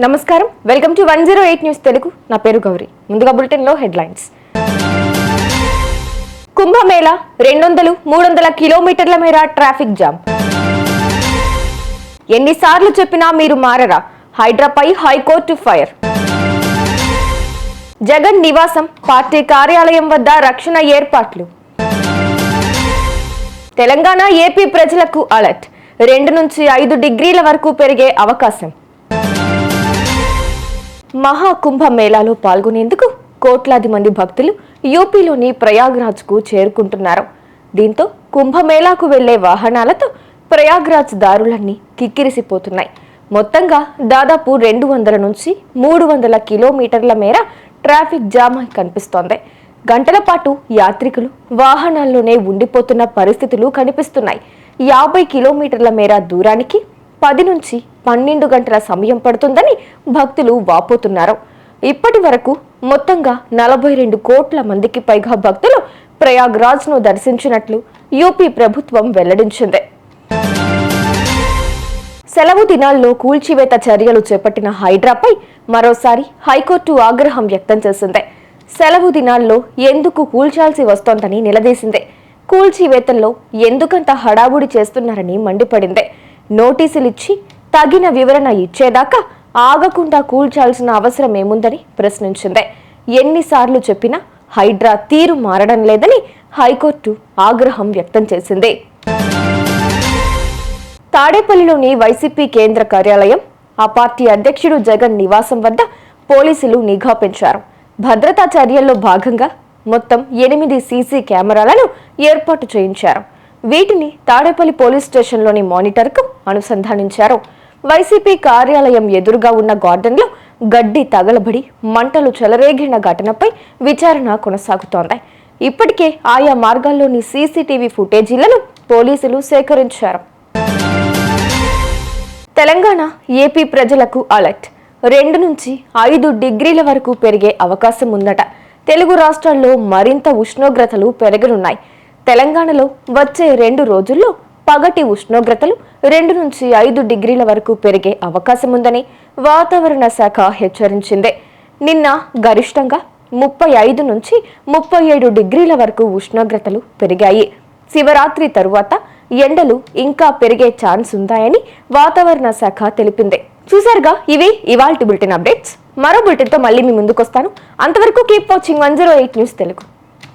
నమస్కారం, welcome to 108 news Telugu. నా పేరు గౌరీ. ముందుగా బులెటిన్ లో హెడ్లైన్స్. కుంభమేళా 200-300 కిలోమీటర్ల మేర ట్రాఫిక్ జామ్. ఎన్నిసార్లు చెప్పినా మీరు మారరా? హైడ్రాపై హైకోర్టు ఫైర్. జగన్ నివాసం పార్టీ కార్యాలయం వద్ద రక్షణ ఏర్పాట్లు. తెలంగాణ ఏపీ ప్రజలకు అలర్ట్. 2 నుంచి 5 డిగ్రీల వరకు పెరిగే అవకాశం. మహాకుంభమేళాలో పాల్గొనేందుకు కోట్లాది మంది భక్తులు యూపీలోని ప్రయాగ్రాజ్కు చేరుకుంటున్నారు. దీంతో కుంభమేళాకు వెళ్లే వాహనాలతో ప్రయాగ్రాజ్ దారులన్నీ కిక్కిరిసిపోతున్నాయి. మొత్తంగా దాదాపు 200 నుంచి 300 కిలోమీటర్ల మేర ట్రాఫిక్ జామ్ కనిపిస్తోంది. గంటల పాటు యాత్రికులు వాహనాల్లోనే ఉండిపోతున్న పరిస్థితులు కనిపిస్తున్నాయి. 50 కిలోమీటర్ల మేర దూరానికి 10 నుంచి 12 గంటల సమయం పడుతుందని భక్తులు వాపోతున్నారు. ఇప్పటి వరకు మొత్తంగా 42 కోట్ల మందికి పైగా భక్తులు ప్రయాగ్రాజ్ను దర్శించినట్లు యూపీ ప్రభుత్వం వెల్లడించింది. సెలవు దినాల్లో కూల్చివేత చర్యలు చేపట్టిన హైడ్రాపై మరోసారి హైకోర్టు ఆగ్రహం వ్యక్తం చేసింది. సెలవు దినాల్లో ఎందుకు కూల్చాల్సి వస్తోందని నిలదీసింది. కూల్చివేతల్లో ఎందుకంత హడావుడి చేస్తున్నారని మండిపడింది. నోటీసులిచ్చి తగిన వివరణ ఇచ్చేదాకా ఆగకుండా కూల్చాల్సిన అవసరం ఏముందని ప్రశ్నించింది. ఎన్నిసార్లు చెప్పినా హైడ్రా తీరు మారడం లేదని హైకోర్టు ఆగ్రహం వ్యక్తం చేసింది. తాడేపల్లిలోని వైసీపీ కేంద్ర కార్యాలయం, ఆ పార్టీ అధ్యక్షుడు జగన్ నివాసం వద్ద పోలీసులు నిఘా పెంచారు. భద్రతా చర్యల్లో భాగంగా మొత్తం 8 సీసీ కెమెరాలను ఏర్పాటు చేయించారు. వీటిని తాడేపల్లి పోలీస్ స్టేషన్లోని మానిటర్కు అనుసంధానించారు. వైసీపీ కార్యాలయం ఎదురుగా ఉన్న గార్డెన్లో గడ్డి తగలబడి మంటలు చెలరేగిన ఘటనపై విచారణ కొనసాగుతోంది. ఇప్పటికే ఆయా మార్గాల్లోని సీసీటీవీ ఫుటేజీలను పోలీసులు సేకరించారు. తెలంగాణ ఏపీ ప్రజలకు అలర్ట్. 2 నుంచి 5 డిగ్రీల వరకు పెరిగే అవకాశం ఉందట. తెలుగు రాష్ట్రాల్లో మరింత ఉష్ణోగ్రతలు పెరగనున్నాయి. తెలంగాణలో వచ్చే 2 రోజుల్లో పగటి ఉష్ణోగ్రతలు 2 నుంచి 5 డిగ్రీల వరకు పెరిగే అవకాశం ఉందని వాతావరణ శాఖ హెచ్చరించింది. నిన్న గరిష్టంగా 35 నుంచి 37 డిగ్రీల వరకు ఉష్ణోగ్రతలు పెరిగాయి. శివరాత్రి తరువాత ఎండలు ఇంకా పెరిగే ఛాన్స్ ఉందాయని వాతావరణ శాఖ తెలిపింది. చూసారుగా, ఇవి ఇవాల్టి బులెటిన్ అప్డేట్స్. మరో బులెటిన్తో మళ్ళీ మీ ముందుకు వస్తాను. అంతవరకు కీప్ వాచింగ్ 108 న్యూస్ తెలుగు.